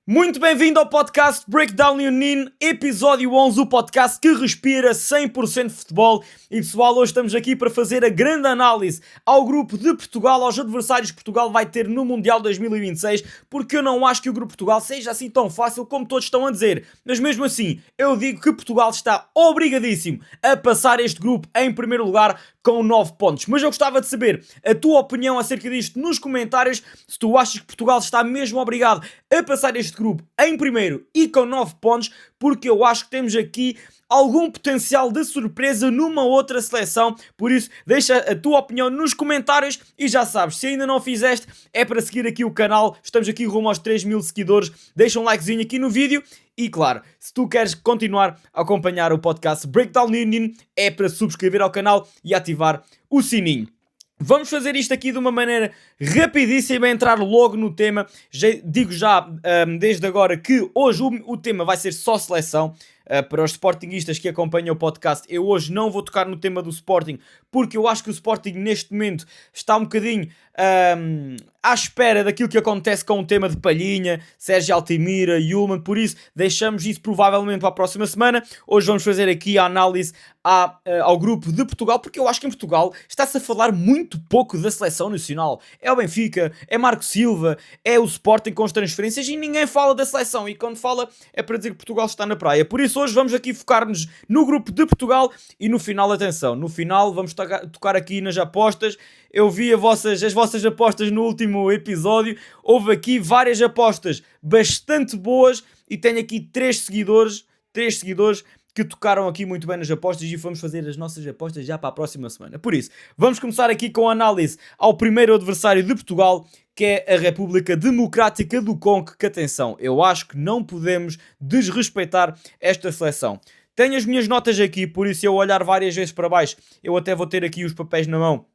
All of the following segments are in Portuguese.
Muito bem-vindo ao podcast Breakdown Leonine, episódio 11, o podcast que respira 100% futebol. E pessoal, hoje estamos aqui para fazer a grande análise ao grupo de Portugal, aos adversários que Portugal vai ter no Mundial 2026, porque eu não acho que o grupo de Portugal seja assim tão fácil como todos estão a dizer. Mas mesmo assim, eu digo que Portugal está obrigadíssimo a passar este grupo em primeiro lugar com 9 pontos. Mas eu gostava de saber a tua opinião acerca disto nos comentários, se tu achas que Portugal está mesmo obrigado a passar este grupo em primeiro e com 9 pontos, porque eu acho que temos aqui algum potencial de surpresa numa outra seleção. Por isso, deixa a tua opinião nos comentários e já sabes, se ainda não fizeste, é para seguir aqui o canal. Estamos aqui rumo aos 3.000 seguidores. Deixa um likezinho aqui no vídeo. E claro, se tu queres continuar a acompanhar o podcast Breakdown Leonine, é para subscrever ao canal e ativar o sininho. Vamos fazer isto aqui de uma maneira rapidíssima, entrar logo no tema. Digo já desde agora que hoje o tema vai ser só seleção. Para os sportinguistas que acompanham o podcast, eu hoje não vou tocar no tema do Sporting, porque eu acho que o Sporting neste momento está um bocadinho à espera daquilo que acontece com o tema de Palhinha, Sérgio Altimira, Yulman, por isso deixamos isso provavelmente para a próxima semana. Hoje vamos fazer aqui a análise ao grupo de Portugal, porque eu acho que em Portugal está-se a falar muito pouco da seleção nacional. É o Benfica, é Marco Silva, é o Sporting com as transferências e ninguém fala da seleção, e quando fala é para dizer que Portugal está na praia. Por isso hoje vamos aqui focar-nos no grupo de Portugal e no final, atenção, no final vamos tocar aqui nas apostas. Eu vi as vossas apostas no último episódio, houve aqui várias apostas bastante boas e tenho aqui 3 seguidores que tocaram aqui muito bem nas apostas e vamos fazer as nossas apostas já para a próxima semana. Por isso, vamos começar aqui com a análise ao primeiro adversário de Portugal, que é a República Democrática do Congo, que atenção, eu acho que não podemos desrespeitar esta seleção. Tenho as minhas notas aqui, por isso eu olhar várias vezes para baixo, eu até vou ter aqui os papéis na mão.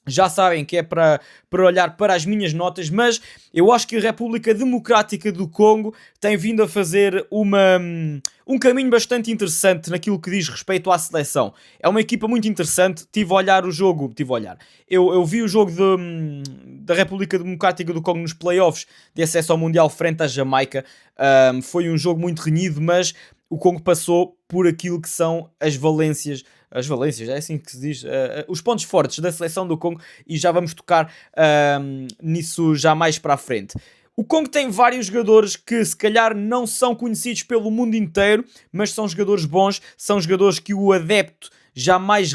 Já sabem que é para olhar para as minhas notas, mas eu acho que a República Democrática do Congo tem vindo a fazer um caminho bastante interessante naquilo que diz respeito à seleção. É uma equipa muito interessante. Eu vi o jogo da República Democrática do Congo nos playoffs de acesso ao Mundial frente à Jamaica. Foi um jogo muito renhido, mas o Congo passou por aquilo que são as valências, é assim que se diz, os pontos fortes da seleção do Congo, e já vamos tocar nisso já mais para a frente. O Congo tem vários jogadores que se calhar não são conhecidos pelo mundo inteiro, mas são jogadores bons, são jogadores que o adepto jamais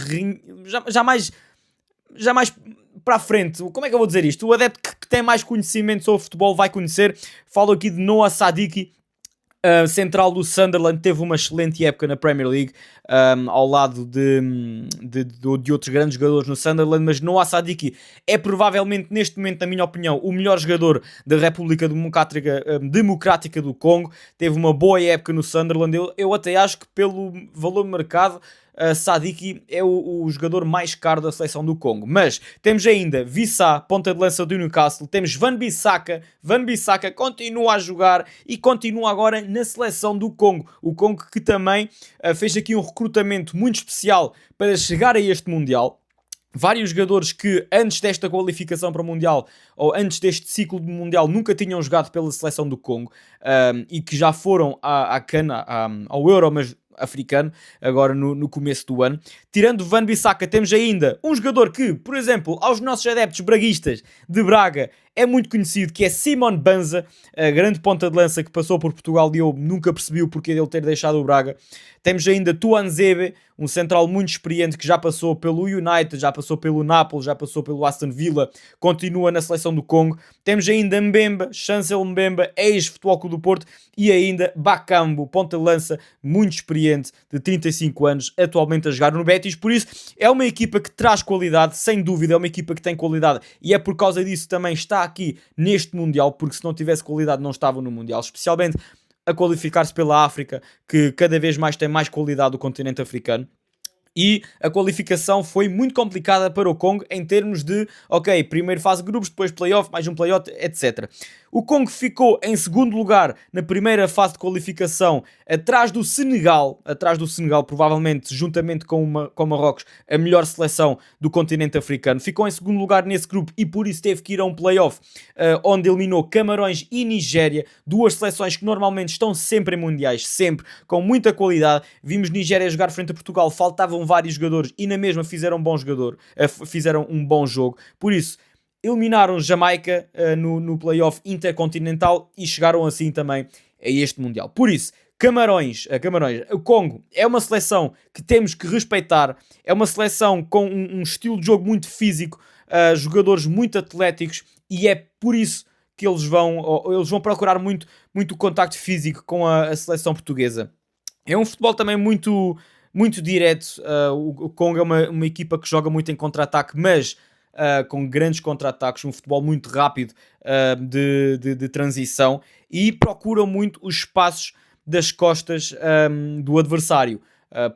para a frente, como é que eu vou dizer isto? O adepto que tem mais conhecimento sobre futebol vai conhecer. Falo aqui de Noah Sadiki, central do Sunderland, teve uma excelente época na Premier League, ao lado de outros grandes jogadores no Sunderland, mas Noah Sadiki é provavelmente neste momento, na minha opinião, o melhor jogador da República Democrática do Congo. Teve uma boa época no Sunderland. Eu até acho que pelo valor de mercado, Sadiki é o jogador mais caro da seleção do Congo. Mas temos ainda Wissa, ponta de lança do Newcastle. Temos Wan-Bissaka continua a jogar e continua agora na seleção do Congo. O Congo que também fez aqui um recrutamento muito especial para chegar a este Mundial. Vários jogadores que antes desta qualificação para o Mundial, ou antes deste ciclo de Mundial, nunca tinham jogado pela seleção do Congo, e que já foram ao Euro, mas africano, agora no começo do ano. Tirando Wan-Bissaka, temos ainda um jogador que, por exemplo, aos nossos adeptos braguistas de Braga, é muito conhecido, que é Simon Banza, a grande ponta de lança que passou por Portugal e eu nunca percebi o porquê dele ter deixado o Braga. Temos ainda Tuanzebe, um central muito experiente que já passou pelo United, já passou pelo Napoli, já passou pelo Aston Villa, continua na seleção do Congo. Temos ainda Mbemba, Chancel Mbemba, ex-Futebol Clube do Porto, e ainda Bakambu, ponta de lança muito experiente, de 35 anos, atualmente a jogar no Betis. Por isso, é uma equipa que traz qualidade, sem dúvida, é uma equipa que tem qualidade, e é por causa disso também está aqui neste Mundial, porque se não tivesse qualidade não estava no Mundial, especialmente a qualificar-se pela África, que cada vez mais tem mais qualidade do continente africano. E a qualificação foi muito complicada para o Congo em termos de, primeiro fase de grupos, depois playoff, mais um playoff, etc. O Congo ficou em segundo lugar na primeira fase de qualificação, atrás do Senegal, provavelmente juntamente com Marrocos, a melhor seleção do continente africano. Ficou em segundo lugar nesse grupo e por isso teve que ir a um play-off onde eliminou Camarões e Nigéria, duas seleções que normalmente estão sempre em mundiais, sempre, com muita qualidade. Vimos Nigéria jogar frente a Portugal, faltavam vários jogadores e na mesma fizeram um bom jogo. Por isso, eliminaram Jamaica no play-off intercontinental e chegaram assim também a este Mundial. Por isso, Camarões, o Congo é uma seleção que temos que respeitar, é uma seleção com um estilo de jogo muito físico, jogadores muito atléticos e é por isso que eles vão procurar muito o contacto físico com a seleção portuguesa. É um futebol também muito direto. O Congo é uma equipa que joga muito em contra-ataque, mas com grandes contra-ataques, um futebol muito rápido de transição e procuram muito os espaços das costas do adversário.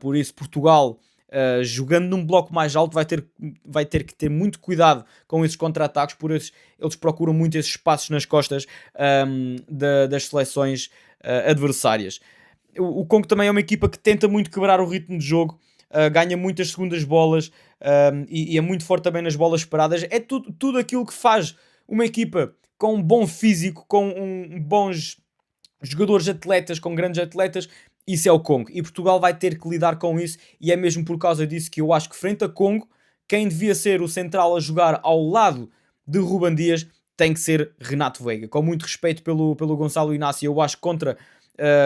Por isso, Portugal, jogando num bloco mais alto, vai ter que ter muito cuidado com esses contra-ataques, por isso eles procuram muito esses espaços nas costas das seleções adversárias. O Congo também é uma equipa que tenta muito quebrar o ritmo de jogo, ganha muitas segundas bolas e é muito forte também nas bolas paradas. É tudo aquilo que faz uma equipa com um bom físico, com bons jogadores atletas, com grandes atletas. Isso é o Congo. E Portugal vai ter que lidar com isso e é mesmo por causa disso que eu acho que frente a Congo, quem devia ser o central a jogar ao lado de Ruben Dias tem que ser Renato Veiga. Com muito respeito pelo Gonçalo Inácio, eu acho que contra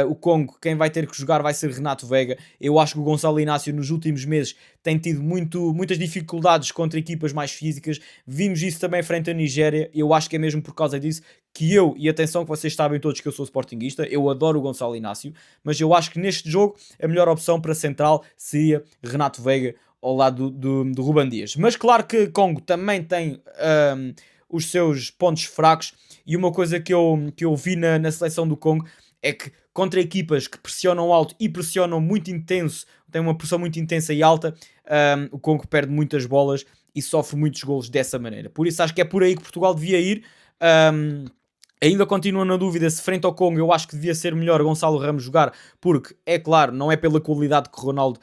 o Congo, quem vai ter que jogar vai ser Renato Veiga. Eu acho que o Gonçalo Inácio nos últimos meses tem tido muitas dificuldades contra equipas mais físicas. Vimos isso também frente à Nigéria. Eu acho que é mesmo por causa disso que e atenção que vocês sabem todos que eu sou sportinguista, eu adoro o Gonçalo Inácio, mas eu acho que neste jogo a melhor opção para central seria Renato Veiga ao lado do Ruben Dias. Mas claro que Congo também tem os seus pontos fracos e uma coisa que eu vi na seleção do Congo é que contra equipas que pressionam alto e pressionam muito intenso, tem uma pressão muito intensa e alta, o Congo perde muitas bolas e sofre muitos golos dessa maneira. Por isso acho que é por aí que Portugal devia ir. Ainda continuo na dúvida se frente ao Congo eu acho que devia ser melhor Gonçalo Ramos jogar, porque é claro, não é pela qualidade que o Ronaldo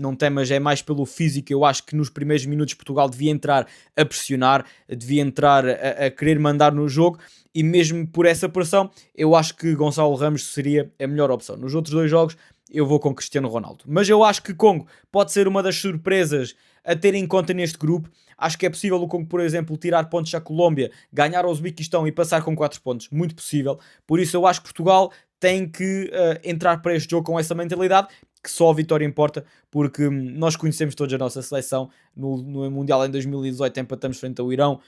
não tem, mas é mais pelo físico. Eu acho que nos primeiros minutos Portugal devia entrar a pressionar, devia entrar a querer mandar no jogo, e mesmo por essa pressão eu acho que Gonçalo Ramos seria a melhor opção. Nos outros dois jogos eu vou com Cristiano Ronaldo, mas eu acho que Congo pode ser uma das surpresas a ter em conta neste grupo. Acho que é possível o Congo, por exemplo, tirar pontos à Colômbia, ganhar ao Uzbequistão e passar com 4 pontos. Muito possível. Por isso eu acho que Portugal tem que entrar para este jogo com essa mentalidade, que só a vitória importa, porque nós conhecemos todos a nossa seleção. No Mundial em 2018 empatamos frente ao Irão,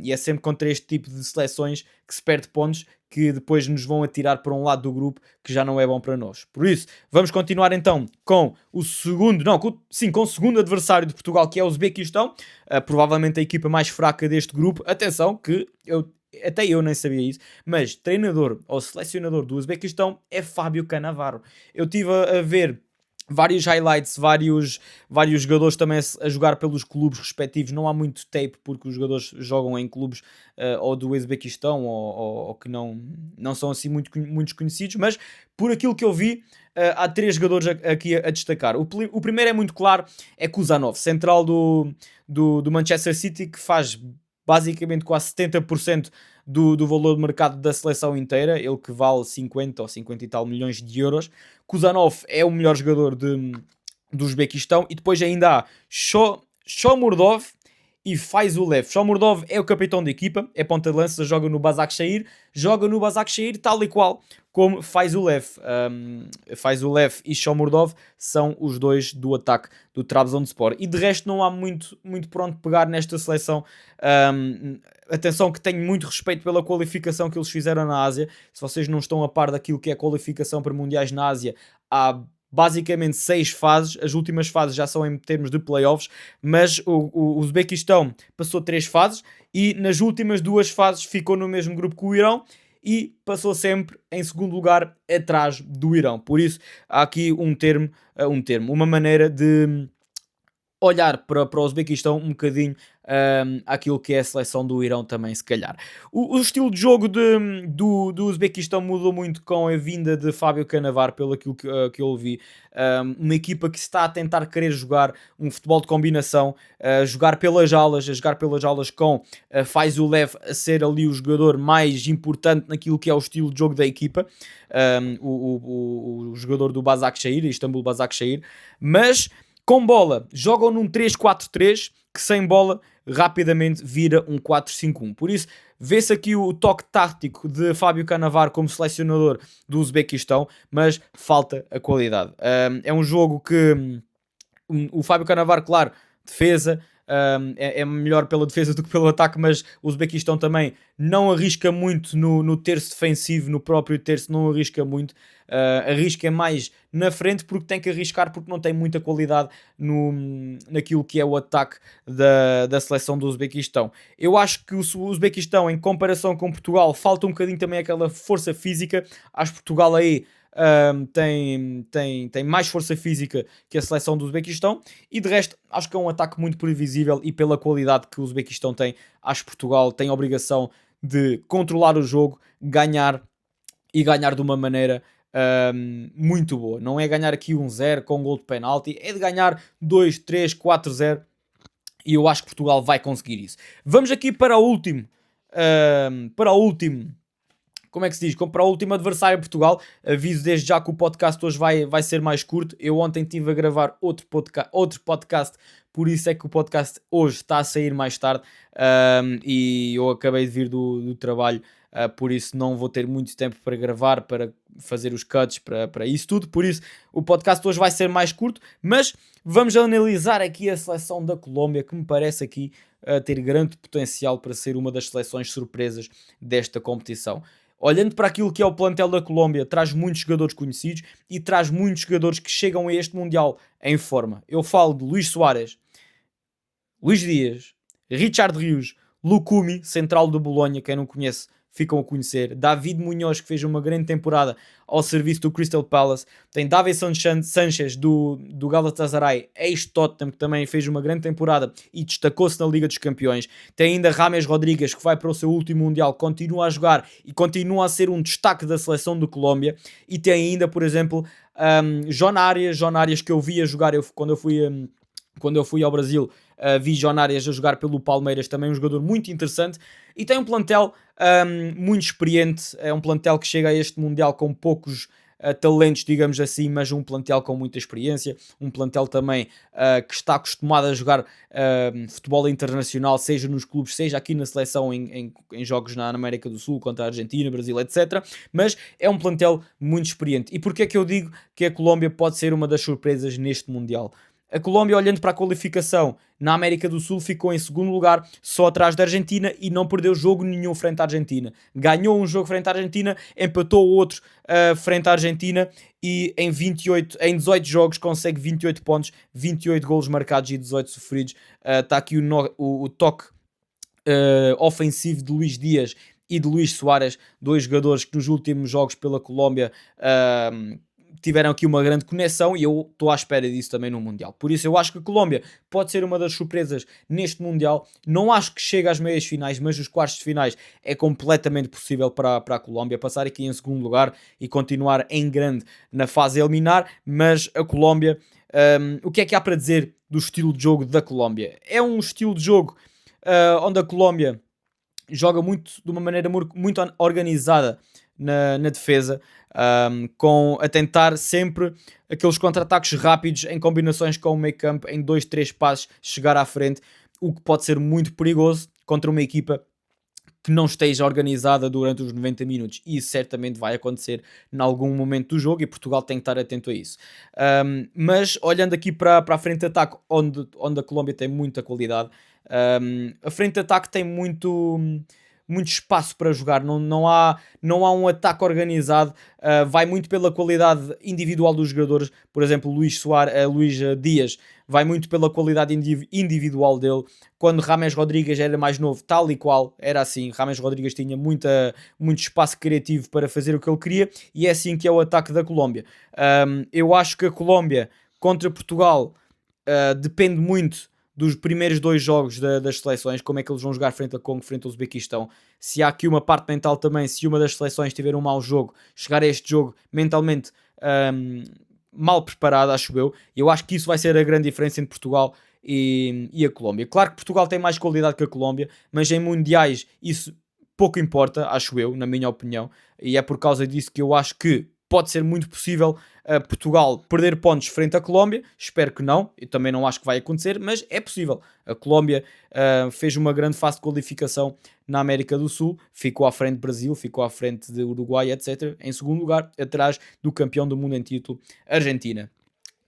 e é sempre contra este tipo de seleções que se perde pontos, que depois nos vão atirar para um lado do grupo que já não é bom para nós. Por isso, vamos continuar então com o segundo adversário de Portugal, que é o Uzbequistão, provavelmente a equipa mais fraca deste grupo. Atenção que até eu nem sabia isso, mas treinador ou selecionador do Uzbequistão é Fábio Cannavaro. Eu estive a ver vários highlights, vários jogadores também a jogar pelos clubes respectivos. Não há muito tape porque os jogadores jogam em clubes ou do Uzbequistão ou que não são assim muito conhecidos, mas por aquilo que eu vi, há 3 jogadores aqui a destacar. O primeiro é muito claro, é Kuzanov, central do Manchester City, que faz basicamente quase 70% do valor de mercado da seleção inteira, ele que vale 50 ou 50 e tal milhões de euros. Kuzanov é o melhor jogador do Uzbequistão, e depois ainda há Shomurdov e Faizulev. Shomurdov é o capitão da equipa, é ponta de lança, joga no Başakşehir tal e qual como Faizulev. Faizulev e Shomurdov são os dois do ataque do Trabzonspor, e de resto não há muito por onde pegar nesta seleção. Atenção que tenho muito respeito pela qualificação que eles fizeram na Ásia. Se vocês não estão a par daquilo que é a qualificação para mundiais na Ásia, há basicamente 6 fases, as últimas fases já são em termos de playoffs, mas o Uzbequistão passou 3 fases e nas últimas 2 fases ficou no mesmo grupo que o Irão e passou sempre em segundo lugar atrás do Irão. Por isso há aqui uma maneira de olhar para o Uzbequistão um bocadinho aquilo que é a seleção do Irão também, se calhar. O estilo de jogo do Uzbequistão mudou muito com a vinda de Fábio Cannavaro, pelo aquilo que eu ouvi. Uma equipa que está a tentar querer jogar um futebol de combinação, jogar pelas alas, a jogar pelas alas com Faizulev a ser ali o jogador mais importante naquilo que é o estilo de jogo da equipa, o jogador do Başakşehir, Istambul Başakşehir, mas com bola jogam num 3-4-3 que sem bola rapidamente vira um 4-5-1. Por isso, vê-se aqui o toque tático de Fábio Cannavaro como selecionador do Uzbequistão, mas falta a qualidade. É um jogo que o Fábio Cannavaro, claro, defesa, é melhor pela defesa do que pelo ataque, mas o Uzbequistão também não arrisca muito no terço defensivo, no próprio terço não arrisca muito, arrisca mais na frente porque tem que arriscar, porque não tem muita qualidade naquilo que é o ataque da seleção do Uzbequistão. Eu acho que o Uzbequistão, em comparação com Portugal, falta um bocadinho também aquela força física. Acho que Portugal aí tem mais força física que a seleção do Uzbequistão, e de resto acho que é um ataque muito previsível, e pela qualidade que o Uzbequistão tem, acho que Portugal tem a obrigação de controlar o jogo, ganhar de uma maneira muito boa. Não é ganhar aqui 1-0 com um gol de penalti, é de ganhar 2-3, 4-0, e eu acho que Portugal vai conseguir isso. Vamos aqui para o último como é que se diz? Para o último adversário de Portugal. Aviso desde já que o podcast hoje vai ser mais curto. Eu ontem estive a gravar outro podcast, por isso é que o podcast hoje está a sair mais tarde, e eu acabei de vir do trabalho, por isso não vou ter muito tempo para gravar, para fazer os cuts, para isso tudo. Por isso o podcast hoje vai ser mais curto, mas vamos analisar aqui a seleção da Colômbia, que me parece aqui ter grande potencial para ser uma das seleções surpresas desta competição. Olhando para aquilo que é o plantel da Colômbia, traz muitos jogadores conhecidos e traz muitos jogadores que chegam a este Mundial em forma. Eu falo de Luís Soares, Luís Dias, Richard Rios, Lucumi, central do Bolonha, quem não conhece ficam a conhecer. David Munhoz, que fez uma grande temporada ao serviço do Crystal Palace. Tem Davinson Sanchez do Galatasaray, ex-Tottenham, que também fez uma grande temporada e destacou-se na Liga dos Campeões. Tem ainda James Rodrigues, que vai para o seu último Mundial, continua a jogar e continua a ser um destaque da seleção de Colômbia. E tem ainda, por exemplo, John Arias, que eu vi a jogar quando eu fui ao Brasil. Vi John Arias a jogar pelo Palmeiras, também um jogador muito interessante, e tem um plantel muito experiente. É um plantel que chega a este Mundial com poucos talentos, digamos assim, mas um plantel com muita experiência, um plantel também que está acostumado a jogar futebol internacional, seja nos clubes, seja aqui na seleção, em jogos na América do Sul, contra a Argentina, Brasil, etc. Mas é um plantel muito experiente. E porquê é que eu digo que a Colômbia pode ser uma das surpresas neste Mundial? A Colômbia, olhando para a qualificação na América do Sul, ficou em segundo lugar, só atrás da Argentina, e não perdeu jogo nenhum frente à Argentina. Ganhou um jogo frente à Argentina, empatou outro frente à Argentina, e em 18 jogos consegue 28 pontos, 28 golos marcados e 18 sofridos. Está aqui o toque ofensivo de Luís Dias e de Luís Soares, dois jogadores que nos últimos jogos pela Colômbia tiveram aqui uma grande conexão, e eu estou à espera disso também no Mundial. Por isso eu acho que a Colômbia pode ser uma das surpresas neste Mundial. Não acho que chegue às meias finais, mas os quartos de finais é completamente possível para a Colômbia passar aqui em segundo lugar e continuar em grande na fase a eliminar. Mas a Colômbia, o que é que há para dizer do estilo de jogo da Colômbia? É um estilo de jogo onde a Colômbia joga de uma maneira muito organizada na defesa, a tentar sempre aqueles contra-ataques rápidos em combinações com o meio campo, em 2, 3 passos, chegar à frente, o que pode ser muito perigoso contra uma equipa que não esteja organizada durante os 90 minutos, e isso certamente vai acontecer em algum momento do jogo, e Portugal tem que estar atento a isso. Mas olhando aqui para a frente de ataque, onde a Colômbia tem muita qualidade, a frente de ataque tem muito espaço para jogar, não há um ataque organizado, vai muito pela qualidade individual dos jogadores. Por exemplo, Luís Dias vai muito pela qualidade individual dele. Quando James Rodrigues era mais novo, tal e qual, era assim. James Rodrigues tinha muito espaço criativo para fazer o que ele queria, e é assim que é o ataque da Colômbia. Eu acho que a Colômbia contra Portugal depende muito dos primeiros 2 jogos das seleções, como é que eles vão jogar frente a Congo, frente ao Uzbequistão. Se há aqui uma parte mental também, se uma das seleções tiver um mau jogo, chegar a este jogo mentalmente mal preparado, acho eu. E eu acho que isso vai ser a grande diferença entre Portugal e a Colômbia. Claro que Portugal tem mais qualidade que a Colômbia, mas em mundiais isso pouco importa, acho eu, na minha opinião. E é por causa disso que eu acho que pode ser muito possível Portugal perder pontos frente à Colômbia. Espero que não, eu também não acho que vai acontecer, mas é possível. A Colômbia fez uma grande fase de qualificação na América do Sul, ficou à frente do Brasil, ficou à frente de Uruguai, etc. Em segundo lugar, atrás do campeão do mundo em título, Argentina.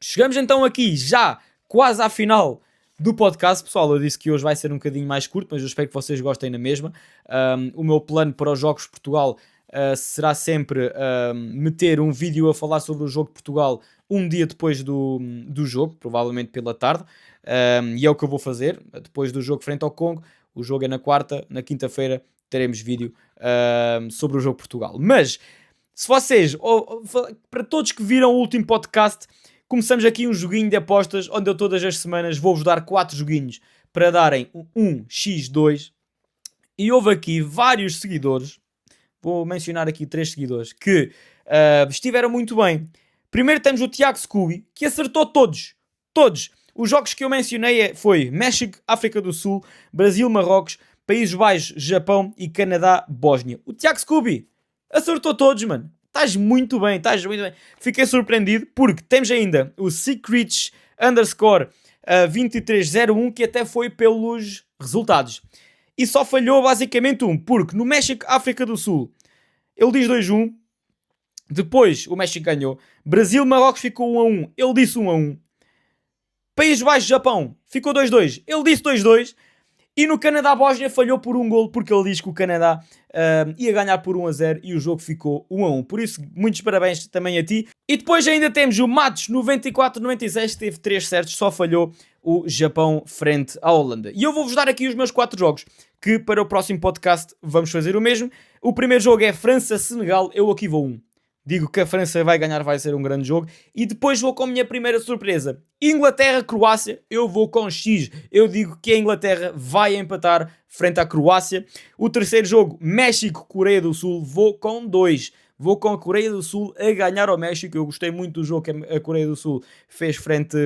Chegamos então aqui já quase à final do podcast, pessoal. Eu disse que hoje vai ser um bocadinho mais curto, mas eu espero que vocês gostem na mesma. O meu plano para os Jogos de Portugal será sempre meter um vídeo a falar sobre o jogo de Portugal um dia depois do jogo, provavelmente pela tarde, e é o que eu vou fazer, depois do jogo frente ao Congo. O jogo é na quarta, na quinta-feira teremos vídeo sobre o jogo de Portugal. Mas, se vocês, para todos que viram o último podcast, começamos aqui um joguinho de apostas, onde eu todas as semanas vou-vos dar 4 joguinhos para darem 1x2, e houve aqui vários seguidores, vou mencionar aqui 3 seguidores, que estiveram muito bem. Primeiro temos o Tiago Scooby, que acertou todos. Os jogos que eu mencionei foi México, África do Sul, Brasil, Marrocos, Países Baixos, Japão e Canadá, Bósnia. O Tiago Scooby acertou todos, mano. Estás muito bem. Fiquei surpreendido porque temos ainda o Secrets _ 2301, que até foi pelos resultados. E só falhou basicamente porque no México, África do Sul, ele diz 2-1. Depois o México ganhou. Brasil, Marrocos ficou 1-1. Ele disse 1-1. Países Baixos, Japão ficou 2-2. Ele disse 2-2. E no Canadá, Bósnia falhou por um golo, porque ele diz que o Canadá ia ganhar por 1-0 e o jogo ficou 1-1. Por isso, muitos parabéns também a ti. E depois ainda temos o Matos 94-96, que teve 3 certos, só falhou o Japão frente à Holanda. E eu vou-vos dar aqui os meus 4 jogos, que para o próximo podcast vamos fazer o mesmo. O primeiro jogo é França-Senegal, eu aqui vou 1. Digo que a França vai ganhar, vai ser um grande jogo. E depois vou com a minha primeira surpresa. Inglaterra-Croácia, eu vou com X. Eu digo que a Inglaterra vai empatar frente à Croácia. O terceiro jogo, México-Coreia do Sul, vou com 2. Vou com a Coreia do Sul a ganhar ao México. Eu gostei muito do jogo que a Coreia do Sul fez frente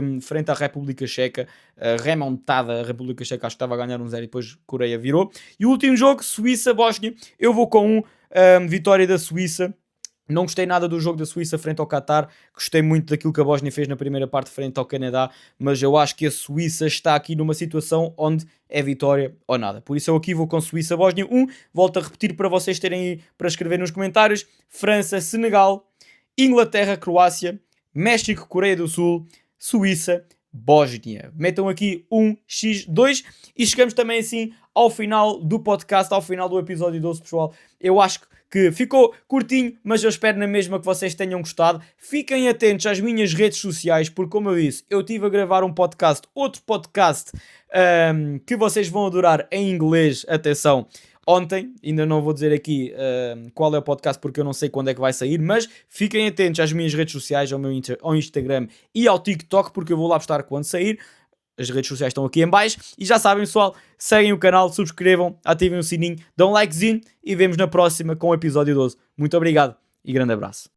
à República Checa. Remontada, a República Checa acho que estava a ganhar 1-0 e depois a Coreia virou. E o último jogo, Suíça-Bósnia, eu vou com vitória da Suíça. Não gostei nada do jogo da Suíça frente ao Qatar, gostei muito daquilo que a Bósnia fez na primeira parte frente ao Canadá, mas eu acho que a Suíça está aqui numa situação onde é vitória ou nada. Por isso eu aqui vou com Suíça-Bósnia 1, volto a repetir para vocês terem aí para escrever nos comentários: França-Senegal, Inglaterra-Croácia, México-Coreia do Sul, Suíça-Bósnia. Metam aqui 1x2 e chegamos também assim ao final do podcast, ao final do episódio 12, pessoal. Eu acho que ficou curtinho, mas eu espero na mesma que vocês tenham gostado. Fiquem atentos às minhas redes sociais, porque como eu disse, eu estive a gravar outro podcast que vocês vão adorar em inglês, atenção, ontem. Ainda não vou dizer aqui qual é o podcast porque eu não sei quando é que vai sair, mas fiquem atentos às minhas redes sociais, ao Instagram e ao TikTok, porque eu vou lá postar quando sair. As redes sociais estão aqui em baixo. E já sabem, pessoal, seguem o canal, subscrevam, ativem o sininho, dão um likezinho e vemos na próxima com o episódio 12. Muito obrigado e grande abraço.